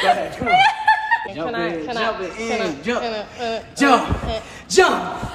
ahead, come on. Jump.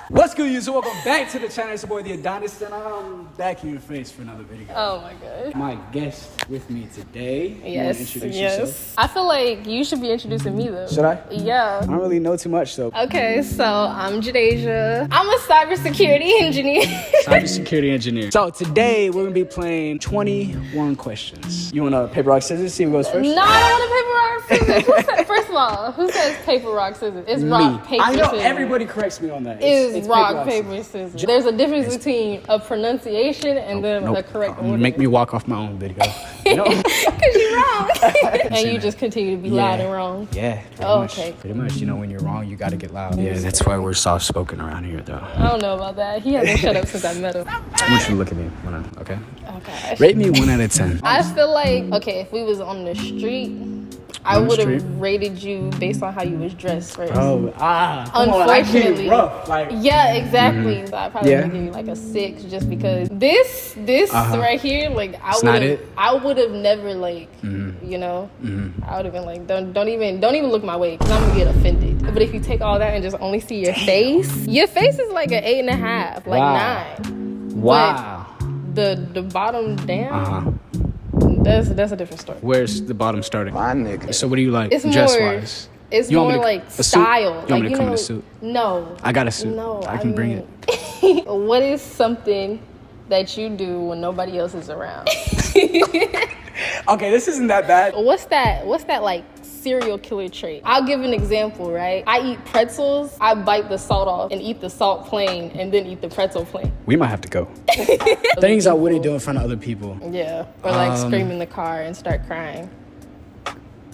What's good, you? So welcome back to the channel. It's your boy, The Adonis, and I'm back in your face for another video. Oh my god. My guest with me today. Yes. I feel like you should be introducing me though. Should I? Yeah. I don't really know too much though. Okay, so I'm Jadasia. I'm a cybersecurity engineer. Cybersecurity engineer. So today we're gonna be playing 21 questions. You want paper, rock, scissors? See who goes first? No, I don't want a paper, rock, scissors. First of all, who says paper, rock, scissors? It's rock, paper, I know scissors. everybody corrects me on that. It's rock, paper, scissors. There's a difference between a pronunciation and then the correct order. Make me walk off my own video. Because you're wrong. And you just continue to be loud and wrong. Yeah. Pretty much. You know, when you're wrong, you got to get loud. Yeah, that's why we're soft-spoken around here, though. I don't know about that. He hasn't shut up since I met him. I want you to look at me. Okay? Okay. Rate me 1 out of 10. I feel like, okay, if we was on the street, I would have rated you based on how you was dressed first. Unfortunately. Rough, yeah, exactly. So I probably would give you like a 6 just because this right here, like I would have never like, you know, I would have been like, don't even look my way because I'm gonna get offended. But if you take all that and just only see your face is like an 8.5, like 9. Wow. But the bottom down. That's a different story. Where's the bottom starting? My nigga. So what do you like it's dress-wise? It's more like style. You want me to come in a suit? No. I got a suit. No, I can bring it. What is something that you do when nobody else is around? Okay, this isn't that bad. What's that like serial killer trait? I'll give an example, right? I eat pretzels, I bite the salt off and eat the salt plain and then eat the pretzel plain. We might have to go. Things I wouldn't do in front of other people. Yeah, or like scream in the car and start crying.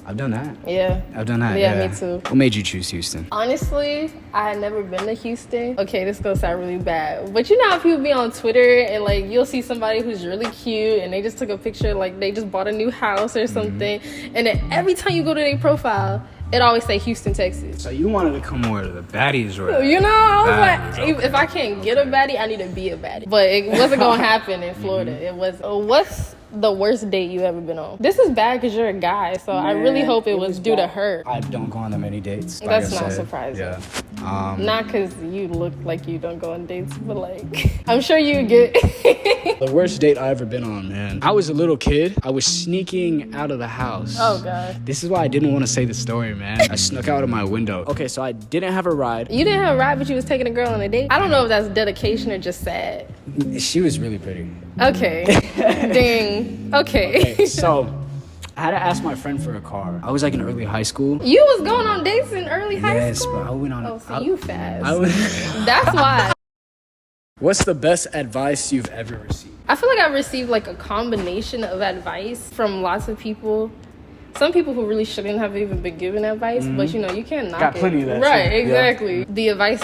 I've done that. Yeah. I've done that. Yeah, me too. What made you choose Houston? Honestly, I had never been to Houston. Okay, this is gonna sound really bad. But you know how people be on Twitter and like you'll see somebody who's really cute and they just took a picture like they just bought a new house or something. And then every time you go to their profile, it always say Houston, Texas. So you wanted to come where the baddies were. You know, I was like, if I can't get a baddie, I need to be a baddie. But it wasn't gonna happen in Florida. It was. What's the worst date you ever been on? This is bad because you're a guy, so I really hope it was due to her. I don't go on that many dates. That's not surprising. Yeah. Not because you look like you don't go on dates, but like, I'm sure you get. The worst date I ever been on, man. I was a little kid. I was sneaking out of the house. Oh, God. This is why I didn't want to say the story, man. I snuck out of my window. Okay, so I didn't have a ride. You didn't have a ride, but you was taking a girl on a date? I don't know if that's dedication or just sad. She was really pretty. Okay. Dang. Okay. So I had to ask my friend for a car. I was like in early high school. You was going on dates in early high school? Yes, but I went on. Oh, so you fast. That's why. What's the best advice you've ever received? I feel like I received like a combination of advice from lots of people. Some people who really shouldn't have even been given advice, but you know, you can't knock it. Got plenty of that. Right, too. exactly. Yeah. The advice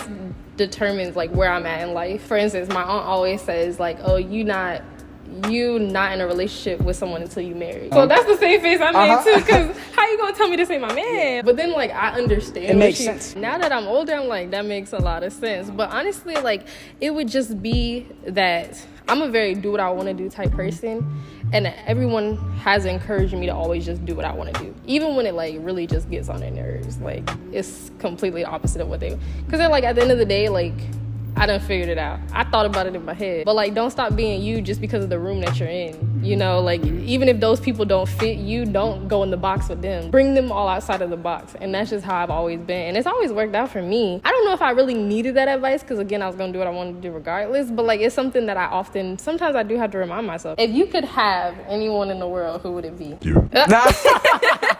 determines like where I'm at in life. For instance, my aunt always says like, oh, you not in a relationship with someone until you marry. So that's the same face I made too, because how you gonna tell me this ain't my man? But then like I understand. It makes sense. Now that I'm older, I'm like, that makes a lot of sense. But honestly, like it would just be that I'm a very do what I want to do type person, and everyone has encouraged me to always just do what I want to do, even when it like really just gets on their nerves. Like it's completely opposite of what they, because they're like, at the end of the day, like I done figured it out. I thought about it in my head. But like, don't stop being you just because of the room that you're in. You know, like even if those people don't fit you, don't go in the box with them. Bring them all outside of the box. And that's just how I've always been. And it's always worked out for me. I don't know if I really needed that advice because again, I was gonna do what I wanted to do regardless. But like, it's something that sometimes I do have to remind myself. If you could have anyone in the world, who would it be? You. I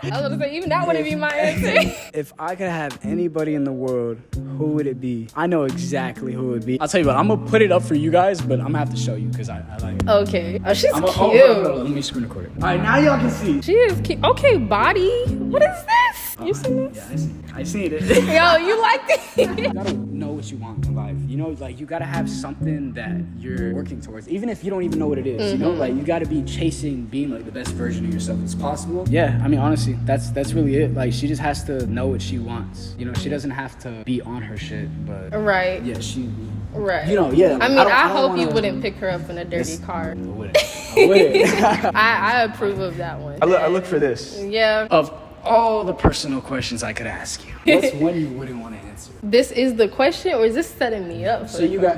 was gonna say, even that wouldn't be my answer. If I could have anybody in the world, who would it be? I know exactly who it would be. I'll tell you what, I'm gonna put it up for you guys, but I'm gonna have to show you because I like it. Okay. Oh, she's cute. Let me screen record it. All right, now y'all can see. She is cute. Okay, body. What is this? You seen this? Yeah, I seen it. Yo, you liked it? You gotta know what you want in life. You know, like you gotta have something that you're working towards, even if you don't even know what it is. You know, like you gotta be chasing being like the best version of yourself as possible. Yeah, I mean, honestly, that's really it. Like she just has to know what she wants. You know, she doesn't have to be on her shit, but right. yeah, she Right. You know, yeah. I mean, don't I hope you wanna- wouldn't pick her up in a dirty car. I wouldn't. I wouldn't. I approve of that one. I look for this. Yeah. Of all the personal questions I could ask you, what's one you wouldn't want to answer? This is the question, or is this setting me up? So you got.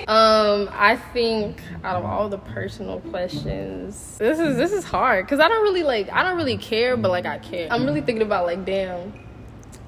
I think out of all the personal questions, this is hard because I don't really care, but like I care. I'm really thinking about like, damn,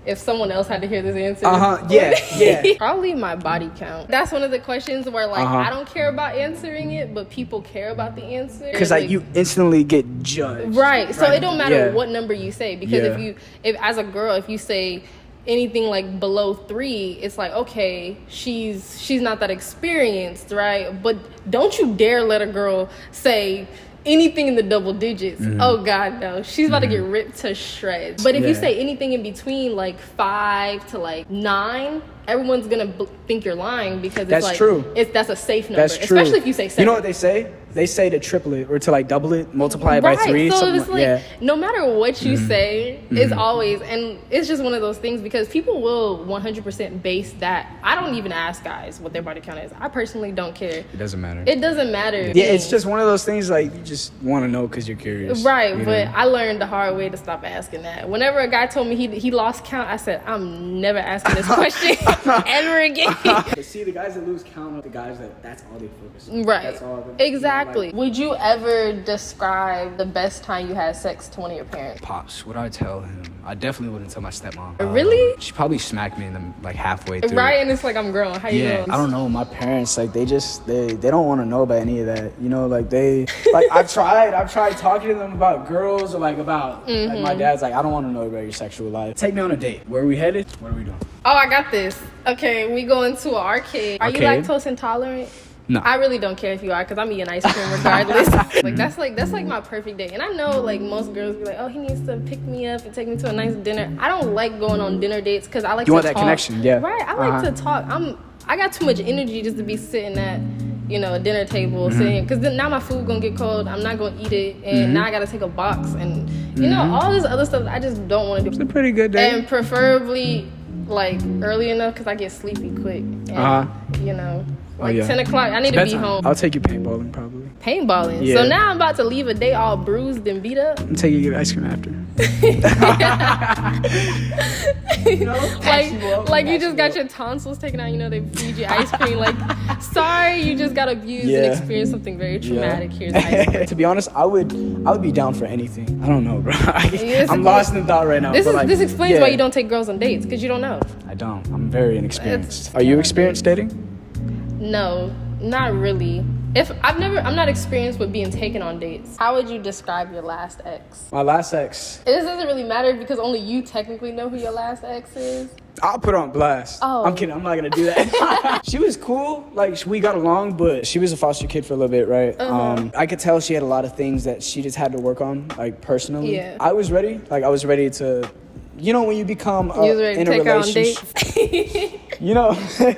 if someone else had to hear this answer. Yeah. Probably my body count. That's one of the questions where like I don't care about answering it, but people care about the answer. Because like you instantly get judged. Right. So it don't matter Yeah. what number you say, because if as a girl, if you say anything like below 3, it's like, okay, she's not that experienced, right? But don't you dare let a girl say anything in the double digits. Oh God, no. She's about to get ripped to shreds. But if you say anything in between like 5 to like 9, everyone's gonna think you're lying, because That's it's like true. that's a safe number. That's true. Especially if you say 7. You know what they say? They say to triple it or to like double it, multiply it by 3. So something it's like no matter what you Mm-hmm. say, it's always, and it's just one of those things because people will 100% base that. I don't even ask guys what their body count is. I personally don't care. It doesn't matter. It doesn't matter. Yeah, it's just one of those things like you just want to know because you're curious. Right, you but know? I learned the hard way to stop asking that. Whenever a guy told me he lost count, I said, I'm never asking this question ever again. But see, the guys that lose count are the guys that's all they focus on. Right. That's all. Exactly. Would you ever describe the best time you had sex to one of your parents? Pops, what I tell him? I definitely wouldn't tell my stepmom. Really? She probably smacked me in the like halfway through. Right, and it's like I'm grown. How you Yeah, doing? I don't know. My parents, like, they don't want to know about any of that. You know, like I've tried talking to them about girls or like about, like my dad's like, I don't want to know about your sexual life. Take me on a date. Where are we headed? What are we doing? Oh, I got this. Okay, we going to an arcade. Are you Arcade? lactose intolerant? No. I really don't care if you are, because I'm eating ice cream regardless. that's like my perfect day. And I know like most girls be like, oh, he needs to pick me up and take me to a nice dinner. I don't like going on dinner dates because I like You to want that talk. connection, yeah. Right. I like to talk. I got too much energy just to be sitting at, a dinner table sitting, because then now my food gonna get cold. I'm not gonna eat it, and now I gotta take a box, and all this other stuff I just don't want to do. It's a pretty good day. And preferably like early enough because I get sleepy quick. And, like 10 o'clock, I need to be Bedtime. home. I'll take you paintballing probably. Paintballing. Yeah. So now I'm about to leave a day all bruised and beat up. I'm taking you to get ice cream after. Like you just got your tonsils taken out, they feed you ice cream. Like, sorry, you just got abused and experienced something very traumatic. Here's ice cream. To be honest, I would be down for anything. I don't know, bro. I'm lost in thought right now. This explains why you don't take girls on dates, because you don't know. I don't. I'm very inexperienced. Are you experienced dating? No, not really. I'm not experienced with being taken on dates. How would you describe your last ex? My last ex. It doesn't really matter because only you technically know who your last ex is. I'll put her on blast. Oh. I'm kidding. I'm not gonna do that. She was cool. Like, we got along, but she was a foster kid for a little bit, right? I could tell she had a lot of things that she just had to work on, like personally. Yeah. I was ready. Like, I was ready to, when you become You was ready in to a take her on relationship. dates?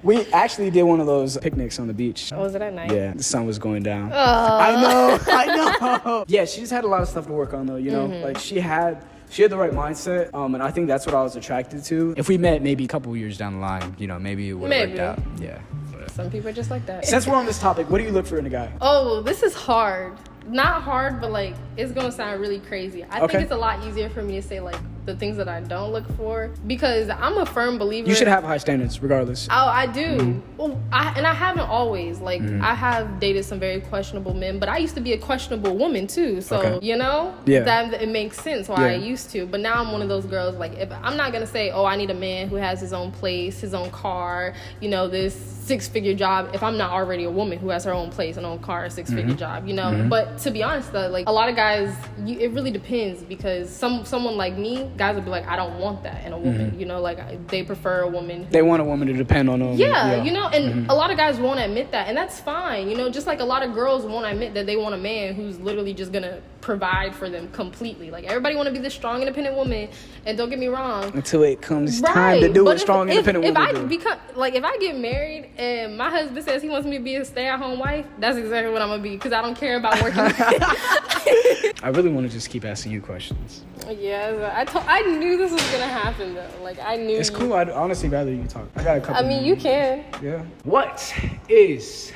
We actually did one of those picnics on the beach. Was it at night? Yeah, the sun was going down. I know. Yeah, she just had a lot of stuff to work on though, Like she had the right mindset, and I think that's what I was attracted to. If we met maybe a couple years down the line, maybe it would have worked out. Yeah. Some people are just like that. Since we're on this topic, what do you look for in a guy? Oh, this is hard. Not hard, but like it's gonna sound really crazy. I think it's a lot easier for me to say like the things that I don't look for, because I'm a firm believer. You should have high standards regardless. Oh, I do. Well, I haven't always. Like, I have dated some very questionable men, but I used to be a questionable woman too. So, that it makes sense why I used to. But now I'm one of those girls, like, if I'm not going to say, oh, I need a man who has his own place, his own car, this 6-figure job, if I'm not already a woman who has her own place, an own car, a 6-figure job, But to be honest, though, like, a lot of guys, it really depends, because someone like me, guys would be like, I don't want that in a woman, like they prefer a woman. They want a woman to depend on them. And a lot of guys won't admit that, and that's fine, just like a lot of girls won't admit that they want a man who's literally just gonna provide for them completely. Like, everybody want to be this strong, independent woman, and don't get me wrong, until it comes time to do what strong, independent woman do. If I get married and my husband says he wants me to be a stay-at-home wife, that's exactly what I'm gonna be, because I don't care about working. I really want to just keep asking you questions. Yeah, I knew this was gonna happen though. Like I knew. It's cool. I'd honestly rather you talk. I got a couple. I mean, you can. Yeah. What is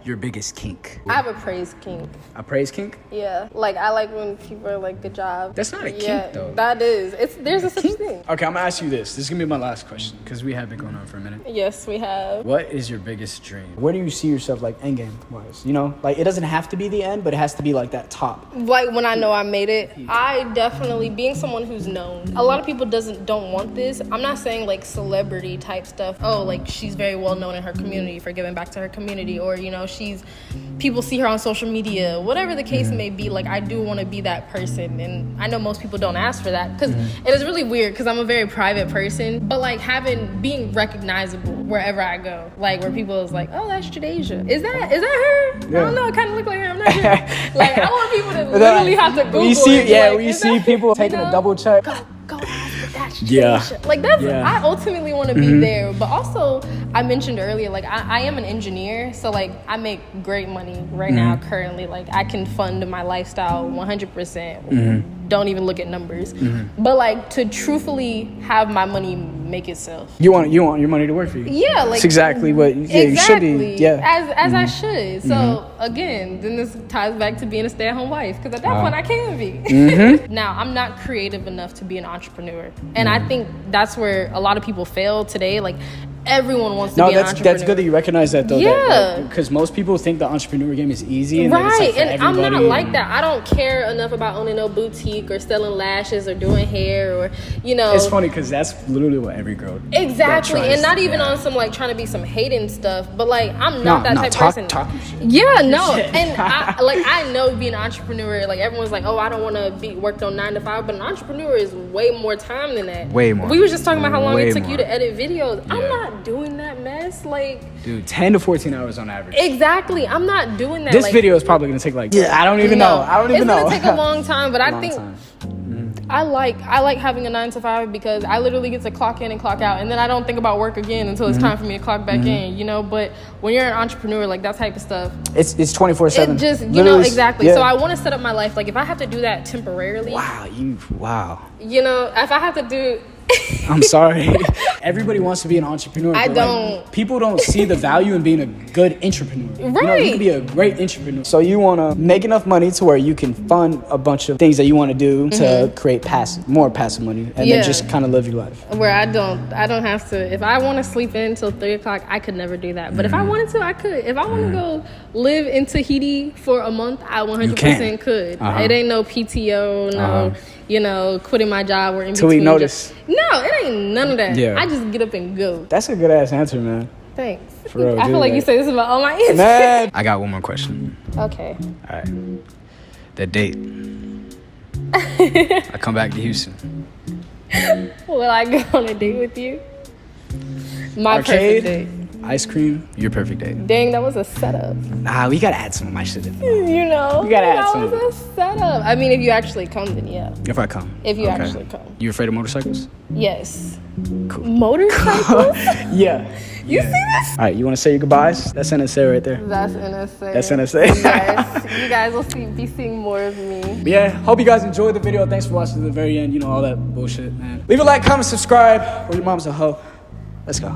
your biggest kink? I have a praise kink. A praise kink? Yeah. Like I like when people are like, "Good job." That's not a kink though. That is. There's a such thing. Okay, I'm gonna ask you this. This is gonna be my last question because we have been going on for a minute. Yes, we have. What is your biggest dream? Where do you see yourself, like, end game wise? You know, like, it doesn't have to be the end, but it has to be like that top. Like when I know I made it, I definitely, being someone who's known, a lot of people don't want this. I'm not saying like celebrity type stuff. Oh, like she's very well known in her community for giving back to her community, or you know, people see her on social media, whatever the case may be. Like I do want to be that person, and I know most people don't ask for that because it is really weird because I'm a very private person, but like being recognizable wherever I go, like where people is like, oh, that's Jadasia. Is that her? Yeah. I don't know, it kind of look like her. I'm not sure. Like I want people to literally have to Google it. When you see people taking a double check. Go ask if that's Yeah. Jadasia. Like that's, I ultimately want to be there. But also, I mentioned earlier, like I am an engineer, so like I make great money right now currently. Like I can fund my lifestyle 100%. Don't even look at numbers. But like to truthfully have my money make itself. You want your money to work for you. Yeah, like that's exactly what you should be. Yeah. As I should. So again, then this ties back to being a stay-at-home wife because at that point I can be. Now I'm not creative enough to be an entrepreneur, and I think that's where a lot of people fail today. Like everyone wants to be an entrepreneur. That's good that you recognize that though. Yeah. Because most people think the entrepreneur game is easy. And that it's like for and I'm not everybody. like that. I don't care enough about owning no boutique or selling lashes or doing hair or, you know. It's funny because that's literally what every girl Exactly. tries And not to- even on some like trying to be some hating stuff, but like I'm not that type of person. Talking shit. Yeah, no. And I know being an entrepreneur, like everyone's like, oh, I don't want to be worked on 9 to 5, but an entrepreneur is way more time than that. Way more. We was just talking about how long Way it took more. you to edit videos. Yeah. I'm not doing that mess. Like Dude, 10 to 14 hours on average. exactly. I'm not doing that. This like, video is probably gonna take like I don't even know. It's gonna take a long time, but I Long think time. I like having a 9 to 5 because I literally get to clock in and clock out, and then I don't think about work again until it's time for me to clock back in. You know, but when you're an entrepreneur, like that type of stuff, It's 24/7. it just exactly. Yeah. So I want to set up my life. Like if I have to do that temporarily, Wow. you know, if I have to do. I'm sorry. Everybody wants to be an entrepreneur. I but, don't. Like, people don't see the value in being a good entrepreneur. You know, you Right. can be a great entrepreneur. So you want to make enough money to where you can fund a bunch of things that you want to do to create more passive money, and then just kind of live your life. Where I don't have to. If I want to sleep in until 3 o'clock, I could never do that. But if I wanted to, I could. If I want to go live in Tahiti for a month, I 100% could. It ain't no PTO, no, you know, quitting my job or in Till we between. notice. No, it ain't none of that. Yeah. I just get up and go. That's a good ass answer, man. Thanks. For real, I feel dude, like you like- say this about all my answers. Man, I got one more question. Okay. All right, the date. I come back to Houston. Will I go on a date with you? My Arcade, perfect date. ice cream, your perfect date. Dang, that was a setup. Nah, we gotta add some of my shit in. You know, You gotta add that some. was a setup. I mean, if you actually come, then yeah. If I come. If you Okay. actually come. You afraid of motorcycles? Yes. Cool. Motorcycles? Yeah. You see this? All right, you want to say your goodbyes? That's NSA right there. That's NSA. That's NSA. Yes. You guys will be seeing more of me. But yeah, hope you guys enjoyed the video. Thanks for watching to the very end. You know, all that bullshit, man. Leave a like, comment, subscribe, or your mom's a hoe. Let's go.